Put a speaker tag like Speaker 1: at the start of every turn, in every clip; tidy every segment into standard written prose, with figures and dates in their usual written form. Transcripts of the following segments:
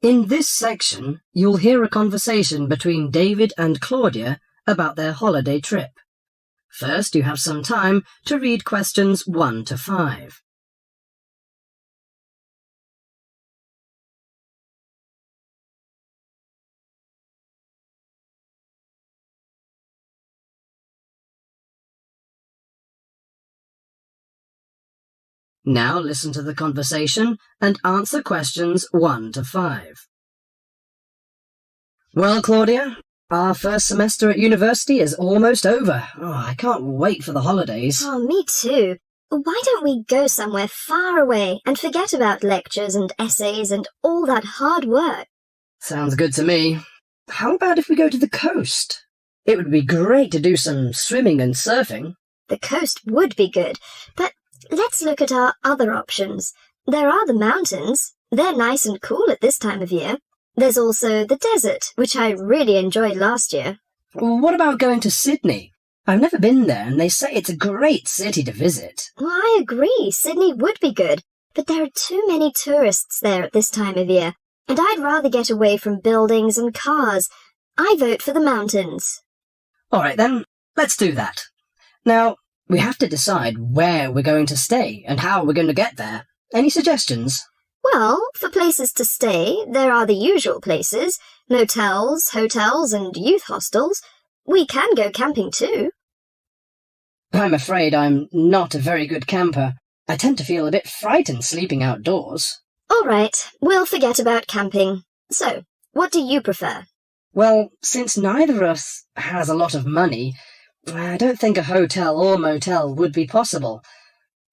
Speaker 1: In this section, you'll hear a conversation between David and Claudia about their holiday trip. First, you have some time to read questions 1 to 5. Now listen to the conversation and answer questions 1 to 5. Well, Claudia, our first semester at university is almost over. I can't wait for the holidays.
Speaker 2: Oh, me too. Why don't we go somewhere far away and forget about lectures and essays and all that hard work?
Speaker 1: Sounds good to me. How about if we go to the coast? It would be great to do some swimming and surfing.
Speaker 2: The coast would be good, but let's look at our other options. There are the mountains. They're nice and cool at this time of year. There's also the desert, which I really enjoyed last year.
Speaker 1: What about going to Sydney? I've never been there, and they say it's a great city to visit.
Speaker 2: Well, I agree. Sydney would be good, but there are too many tourists there at this time of year, and I'd rather get away from buildings and cars. I vote for the mountains.
Speaker 1: All right, then, let's do that. Now, we have to decide where we're going to stay and how we're going to get there. Any suggestions?
Speaker 2: Well, for places to stay, there are the usual places, motels, hotels, and youth hostels. We can go camping too.
Speaker 1: I'm afraid I'm not a very good camper. I tend to feel a bit frightened sleeping outdoors.
Speaker 2: All right, we'll forget about camping. So, what do you prefer?
Speaker 1: Well, since neither of us has a lot of money, I don't think a hotel or motel would be possible.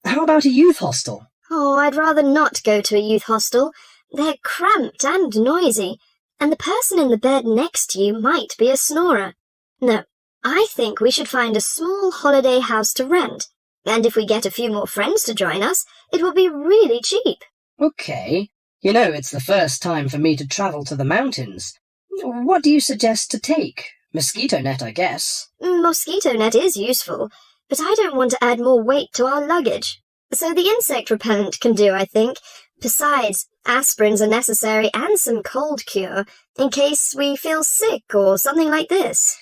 Speaker 1: How about a youth hostel?
Speaker 2: Oh, I'd rather not go to a youth hostel. They're cramped and noisy, and the person in the bed next to you might be a snorer. No, I think we should find a small holiday house to rent, and if we get a few more friends to join us, it will be really cheap.
Speaker 1: Okay. You know, it's the first time for me to travel to the mountains. What do you suggest to take? Mosquito net, I guess.
Speaker 2: Mosquito net is useful, but I don't want to add more weight to our luggage. So the insect repellent can do, I think. Besides, aspirins are necessary and some cold cure, in case we feel sick or something like this.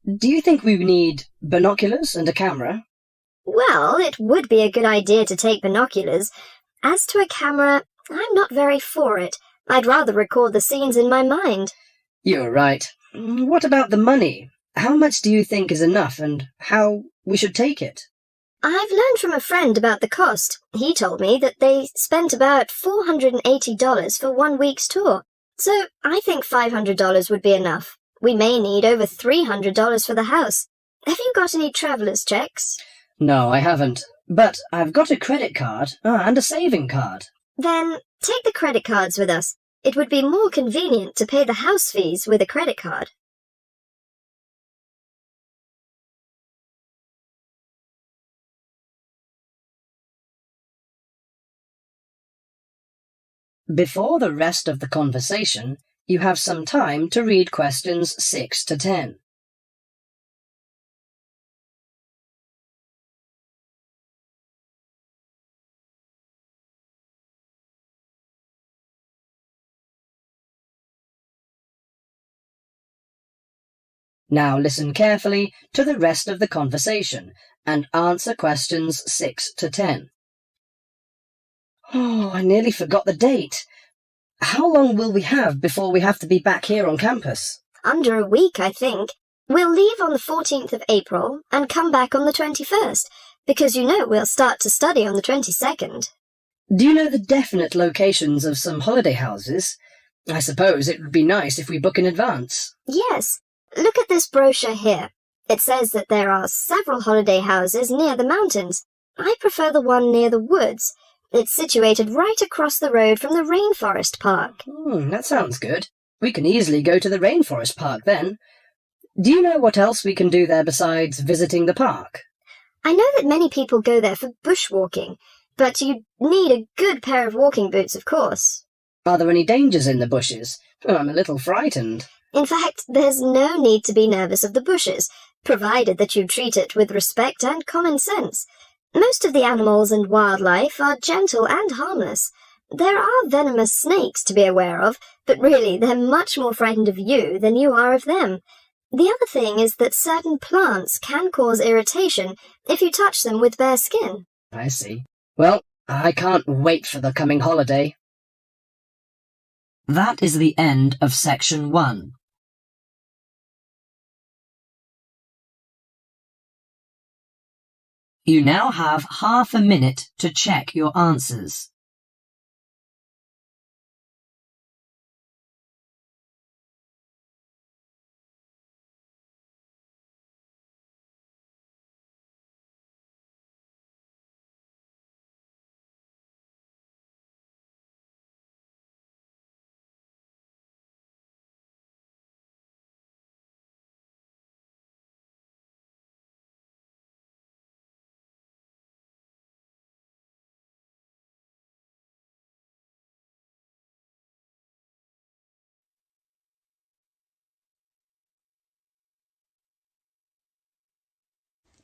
Speaker 1: Do you think we need binoculars and a camera?
Speaker 2: Well, it would be a good idea to take binoculars. As to a camera, I'm not very for it. I'd rather record the scenes in my mind.
Speaker 1: You're right. What about the money? How much do you think is enough and how we should take it?
Speaker 2: I've learned from a friend about the cost. He told me that they spent about $480 for 1 week's tour. So I think $500 would be enough. We may need over $300 for the house. Have you got any traveller's checks?
Speaker 1: No, I haven't. But I've got a credit card and a saving card.
Speaker 2: Then take the credit cards with us. It would be more convenient to pay the house fees with a credit card.
Speaker 1: Before the rest of the conversation, you have some time to read questions 6 to 10. Now listen carefully to the rest of the conversation and answer questions 6 to 10. Oh, I nearly forgot the date. How long will we have before we have to be back here on campus?
Speaker 2: Under a week, I think. We'll leave on the 14th of April and come back on the 21st, because you know we'll start to study on the 22nd.
Speaker 1: Do you know the definite locations of some holiday houses? I suppose it would be nice if we book in advance.
Speaker 2: Yes. Look at this brochure here. It says that there are several holiday houses near the mountains. I prefer the one near the woods. It's situated right across the road from the rainforest park.
Speaker 1: That sounds good. We can easily go to the rainforest park then. Do you know what else we can do there besides visiting the park?
Speaker 2: I know that many people go there for bushwalking, but you need a good pair of walking boots, of course.
Speaker 1: Are there any dangers in the bushes? I'm a little frightened.
Speaker 2: In fact, there's no need to be nervous of the bushes, provided that you treat it with respect and common sense. Most of the animals and wildlife are gentle and harmless. There are venomous snakes to be aware of, But really, they're much more frightened of you than you are of them. The other thing is that certain plants can cause irritation if you touch them with bare skin.
Speaker 1: I see. Well, I can't wait for the coming holiday. That is the end of section 1. You now have half a minute to check your answers.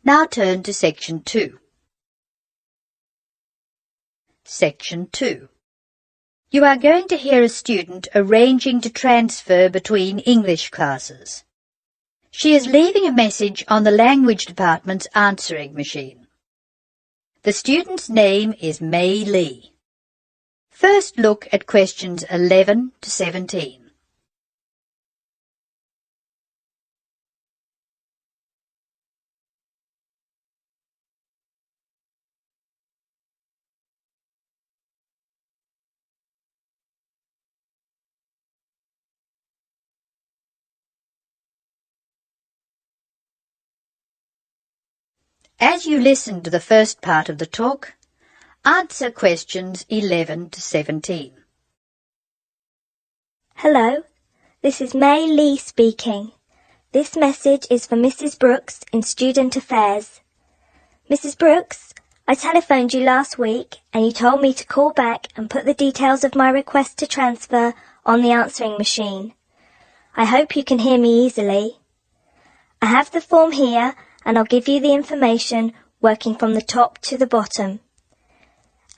Speaker 3: Now turn to Section 2. Section 2. You are going to hear a student arranging to transfer between English classes. She is leaving a message on the language department's answering machine. The student's name is Mei Lee. First look at questions 11 to 17. As you listen to the first part of the talk, answer questions 11 to 17.
Speaker 4: Hello, this is Mei Lee speaking. This message is for Mrs. Brooks in Student Affairs. Mrs. Brooks, I telephoned you last week and you told me to call back and put the details of my request to transfer on the answering machine. I hope you can hear me easily. I have the form here and I'll give you the information working from the top to the bottom.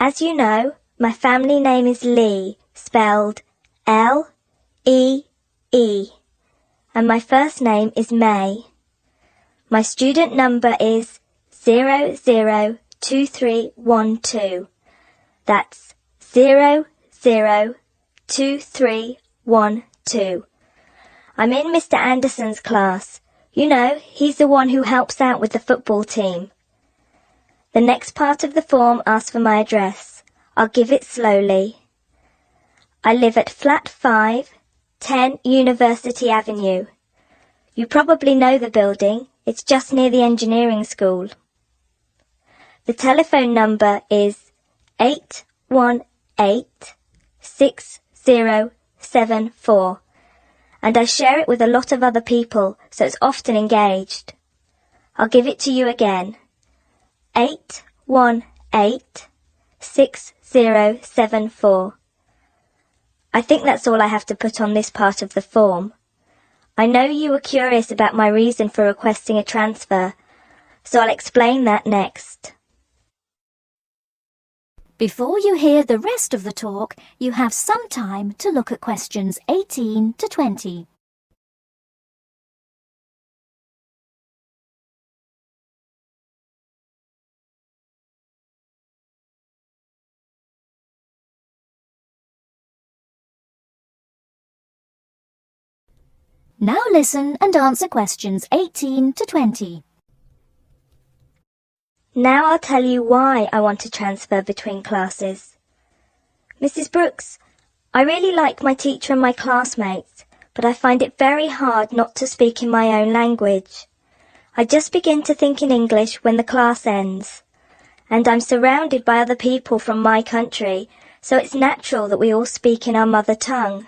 Speaker 4: As you know, my family name is Lee, spelled L-E-E, and my first name is May. My student number is 002312. That's 002312. I'm in Mr. Anderson's class. You know, he's the one who helps out with the football team. The next part of the form asks for my address. I'll give it slowly. I live at Flat 5, 10 University Avenue. You probably know the building. It's just near the engineering school. The telephone number is 818-6074. And I share it with a lot of other people, so it's often engaged. I'll give it to you again. 818-6074. I think that's all I have to put on this part of the form. I know you were curious about my reason for requesting a transfer, so I'll explain that next.
Speaker 5: Before you hear the rest of the talk, you have some time to look at questions 18 to 20. Now listen and answer questions 18 to 20.
Speaker 4: Now I'll tell you why I want to transfer between classes. Mrs. Brooks, I really like my teacher and my classmates, but I find it very hard not to speak in my own language. I just begin to think in English when the class ends. And I'm surrounded by other people from my country, so it's natural that we all speak in our mother tongue.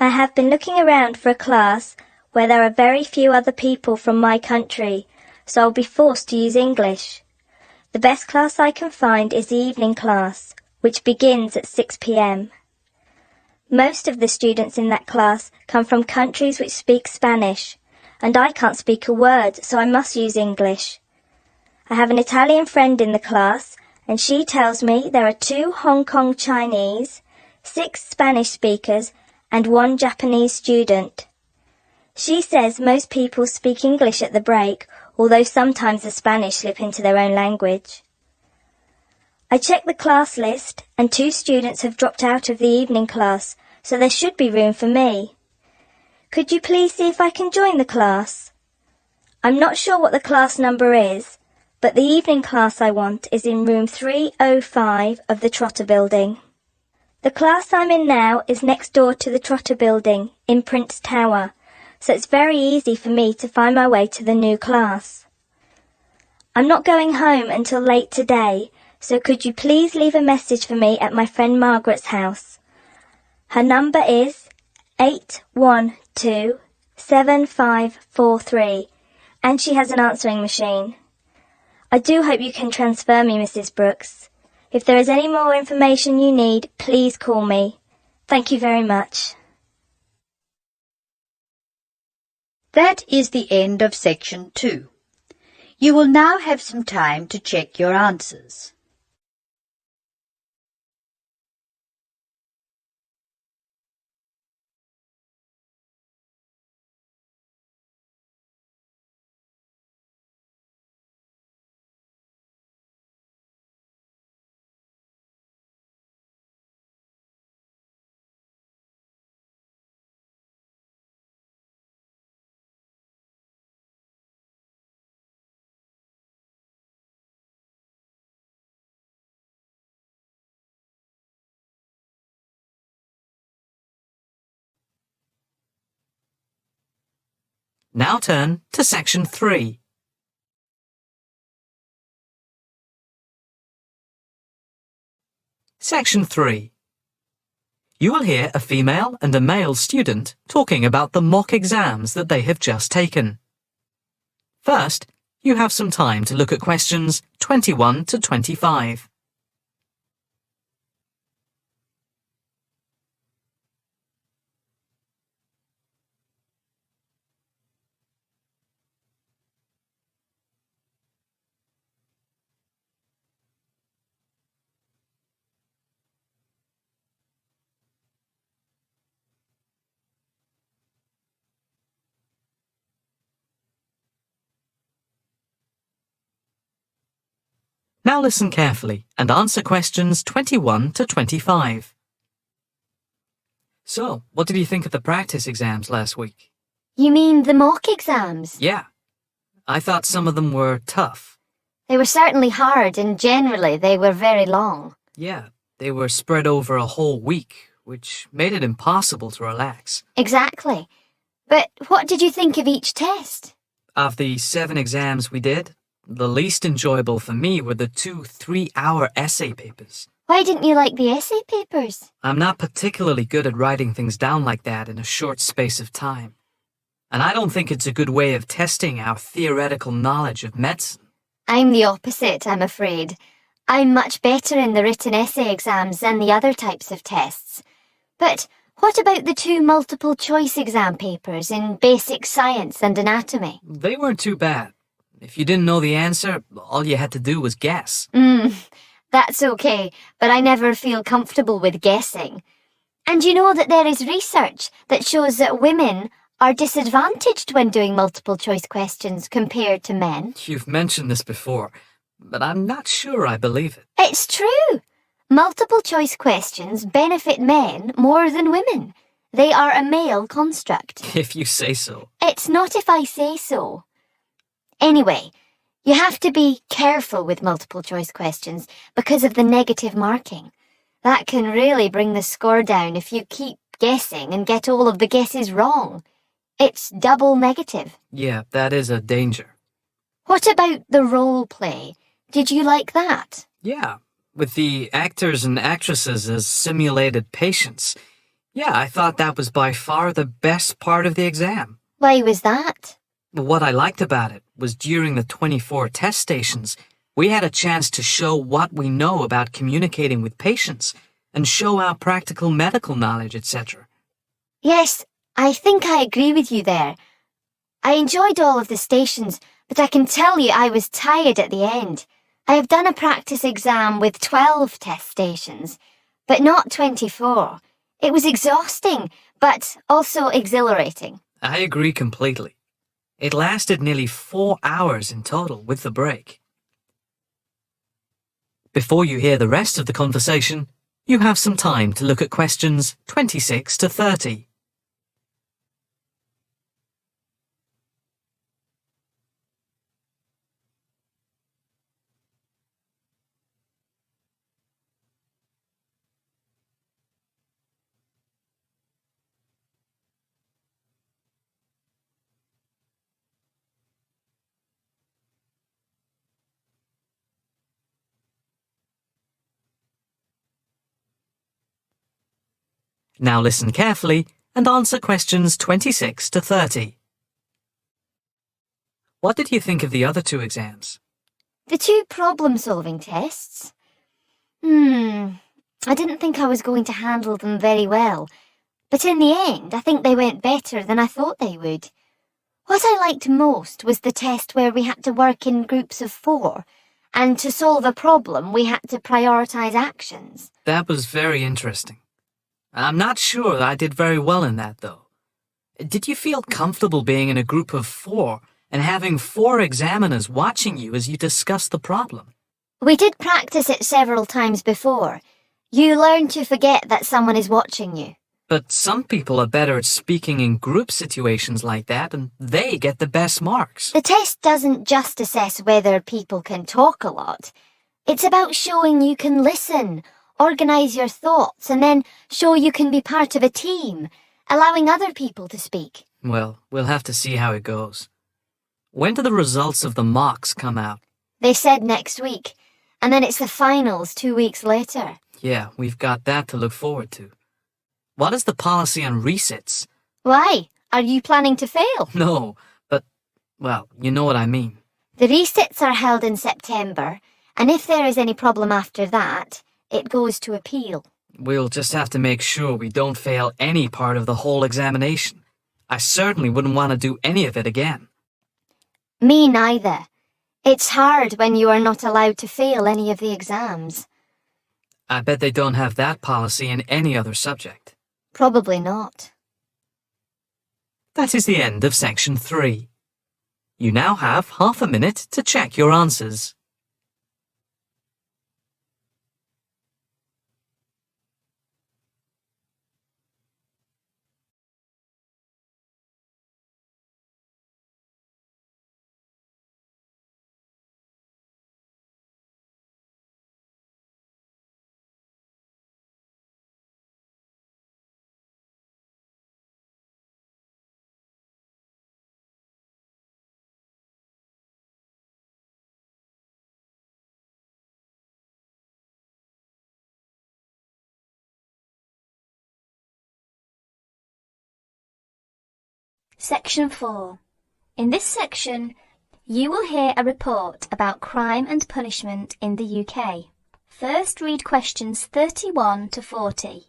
Speaker 4: I have been looking around for a class where there are very few other people from my country, so I'll be forced to use English. The best class I can find is the evening class, which begins at 6 p.m. Most of the students in that class come from countries which speak Spanish, and I can't speak a word, so I must use English. I have an Italian friend in the class, and she tells me there are 2 Hong Kong Chinese, 6 Spanish speakers, and one Japanese student. She says most people speak English at the break, although sometimes the Spanish slip into their own language. I checked the class list, and 2 students have dropped out of the evening class, so there should be room for me. Could you please see if I can join the class? I'm not sure what the class number is, but the evening class I want is in room 305 of the Trotter building. The class I'm in now is next door to the Trotter building in Prince Tower, so it's very easy for me to find my way to the new class. I'm not going home until late today, so could you please leave a message for me at my friend Margaret's house? Her number is 812-7543, and she has an answering machine. I do hope you can transfer me, Mrs. Brooks. If there is any more information you need, please call me. Thank you very much.
Speaker 3: That is the end of section 2. You will now have some time to check your answers.
Speaker 6: Now turn to section 3. Section 3. You will hear a female and a male student talking about the mock exams that they have just taken. First, you have some time to look at questions 21 to 25. Now listen carefully and answer questions 21 to 25. So, what did you think of the practice exams last week?
Speaker 2: You mean the mock exams?
Speaker 6: Yeah. I thought some of them were tough.
Speaker 2: They were certainly hard, and generally they were very long.
Speaker 6: Yeah, they were spread over a whole week, which made it impossible to relax.
Speaker 2: Exactly. But what did you think of each test?
Speaker 6: Of the 7 exams we did, the least enjoyable for me were the 2 3-hour essay papers.
Speaker 2: Why didn't you like the essay papers?
Speaker 6: I'm not particularly good at writing things down like that in a short space of time. And I don't think it's a good way of testing our theoretical knowledge of medicine.
Speaker 2: I'm the opposite, I'm afraid. I'm much better in the written essay exams than the other types of tests. But what about the 2 multiple-choice exam papers in basic science and anatomy?
Speaker 6: They weren't too bad. If you didn't know the answer, all you had to do was guess.
Speaker 2: That's okay, but I never feel comfortable with guessing. And you know that there is research that shows that women are disadvantaged when doing multiple-choice questions compared to men.
Speaker 6: You've mentioned this before, but I'm not sure I believe it.
Speaker 2: It's true. Multiple-choice questions benefit men more than women. They are a male construct.
Speaker 6: If you say so.
Speaker 2: It's not if I say so. Anyway, you have to be careful with multiple-choice questions because of the negative marking. That can really bring the score down if you keep guessing and get all of the guesses wrong. It's double negative.
Speaker 6: Yeah, that is a danger.
Speaker 2: What about the role play? Did you like that?
Speaker 6: Yeah, with the actors and actresses as simulated patients. Yeah, I thought that was by far the best part of the exam.
Speaker 2: Why was that?
Speaker 6: What I liked about it was during the 24 test stations, we had a chance to show what we know about communicating with patients and show our practical medical knowledge, etc.
Speaker 2: Yes, I think I agree with you there. I enjoyed all of the stations, but I can tell you I was tired at the end. I have done a practice exam with 12 test stations, but not 24. It was exhausting
Speaker 7: but also exhilarating.
Speaker 6: I agree completely. It lasted nearly 4 hours in total with the break. Before you hear the rest of the conversation, you have some time to look at questions 26 to 30. Now listen carefully and answer questions 26 to 30. What did you think of the other 2 exams?
Speaker 7: The 2 problem-solving tests? I didn't think I was going to handle them very well, but in the end I think they went better than I thought they would. What I liked most was the test where we had to work in groups of 4, and to solve a problem we had to prioritise actions.
Speaker 6: That was very interesting. I'm not sure I did very well in that, though. Did you feel comfortable being in a group of 4 and having 4 examiners watching you as you discussed the problem?
Speaker 7: We did practice it several times before. You learn to forget that someone is watching you.
Speaker 6: But some people are better at speaking in group situations like that, and they get the best marks.
Speaker 7: The test doesn't just assess whether people can talk a lot. It's about showing you can listen, organise your thoughts, and then show you can be part of a team, allowing other people to speak.
Speaker 6: Well, we'll have to see how it goes. When do the results of the mocks come out?
Speaker 7: They said next week, and then it's the finals 2 weeks later.
Speaker 6: Yeah, we've got that to look forward to. What is the policy on resits?
Speaker 7: Why? Are you planning to fail?
Speaker 6: No, but, well, you know what I mean.
Speaker 7: The resits are held in September, and if there is any problem after that, it goes to appeal.
Speaker 6: We'll just have to make sure we don't fail any part of the whole examination. I certainly wouldn't want to do any of it again.
Speaker 7: Me neither. It's hard when you are not allowed to fail any of the exams.
Speaker 6: I bet they don't have that policy in any other subject.
Speaker 7: Probably not.
Speaker 6: That is the end of section 3. You now have half a minute to check your answers.
Speaker 4: Section 4. In this section, you will hear a report about crime and punishment in the UK. First, read questions 31 to 40.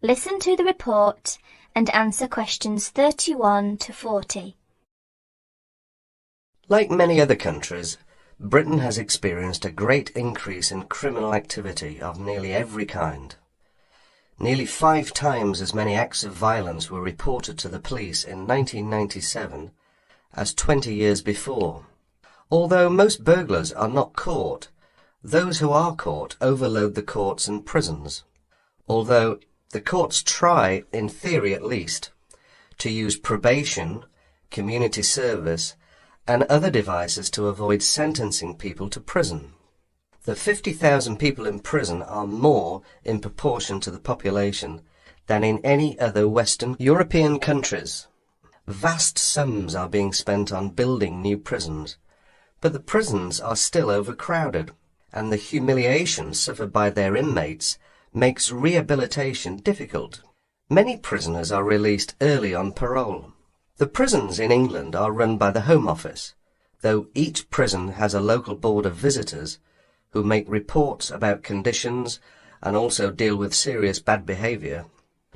Speaker 4: Listen to the report and answer questions 31 to 40.
Speaker 8: Like many other countries, Britain has experienced a great increase in criminal activity of nearly every kind. Nearly 5 times as many acts of violence were reported to the police in 1997 as 20 years before. Although most burglars are not caught, those who are caught overload the courts and prisons. Although the courts try, in theory at least, to use probation, community service, and other devices to avoid sentencing people to prison. The 50,000 people in prison are more in proportion to the population than in any other Western European countries. Vast sums are being spent on building new prisons, but the prisons are still overcrowded, and the humiliation suffered by their inmates makes rehabilitation difficult. Many prisoners are released early on parole. The prisons in England are run by the Home Office, though each prison has a local board of visitors who make reports about conditions and also deal with serious bad behaviour.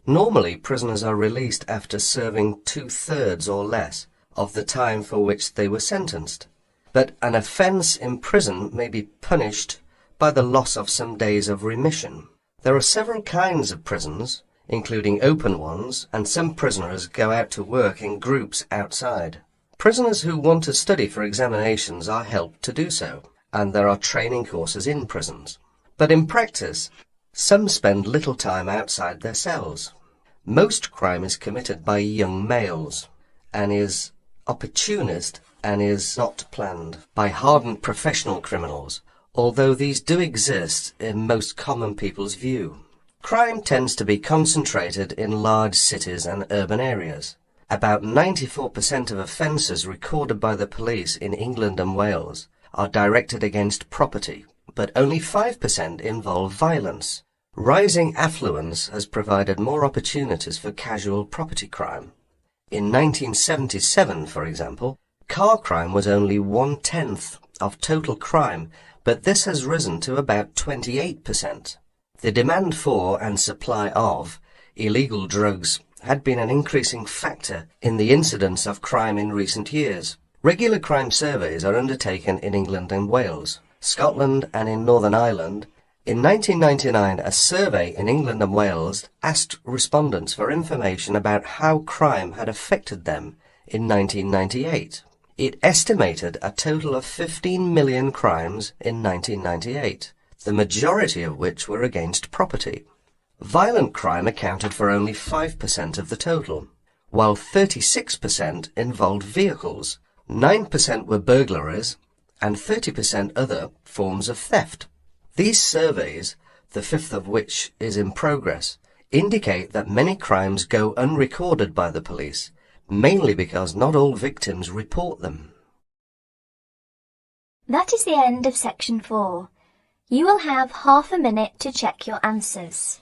Speaker 8: Normally, prisoners are released after serving 2/3 or less of the time for which they were sentenced. But an offence in prison may be punished by the loss of some days of remission. There are several kinds of prisons, including open ones, and some prisoners go out to work in groups outside. Prisoners who want to study for examinations are helped to do so, and there are training courses in prisons. But in practice, some spend little time outside their cells. Most crime is committed by young males, and is opportunist and is not planned by hardened professional criminals, although these do exist in most common people's view. Crime tends to be concentrated in large cities and urban areas. About 94% of offences recorded by the police in England and Wales are directed against property, but only 5% involve violence. Rising affluence has provided more opportunities for casual property crime. In 1977, for example, car crime was only 1/10 of total crime, but this has risen to about 28%. The demand for and supply of illegal drugs had been an increasing factor in the incidence of crime in recent years. Regular crime surveys are undertaken in England and Wales, Scotland and in Northern Ireland. In 1999, a survey in England and Wales asked respondents for information about how crime had affected them in 1998. It estimated a total of 15 million crimes in 1998, the majority of which were against property. Violent crime accounted for only 5% of the total, while 36% involved vehicles, 9% were burglaries, and 30% other forms of theft. These surveys, the fifth of which is in progress, indicate that many crimes go unrecorded by the police, mainly because not all victims report them.
Speaker 4: That is the end of section 4. You will have half a minute to check your answers.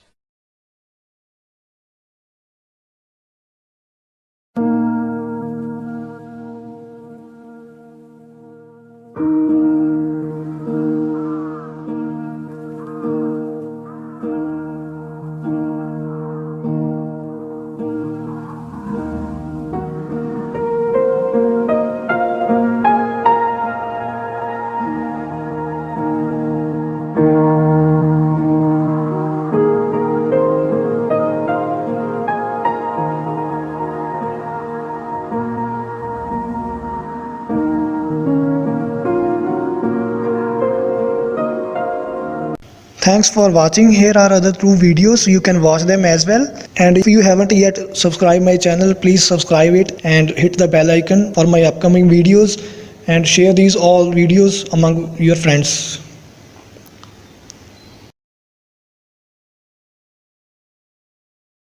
Speaker 9: Thanks for watching. Here are other 2 videos. You can watch them as well. And if you haven't yet subscribed my channel, please subscribe it and hit the bell icon for my upcoming videos, and share these all videos among your friends.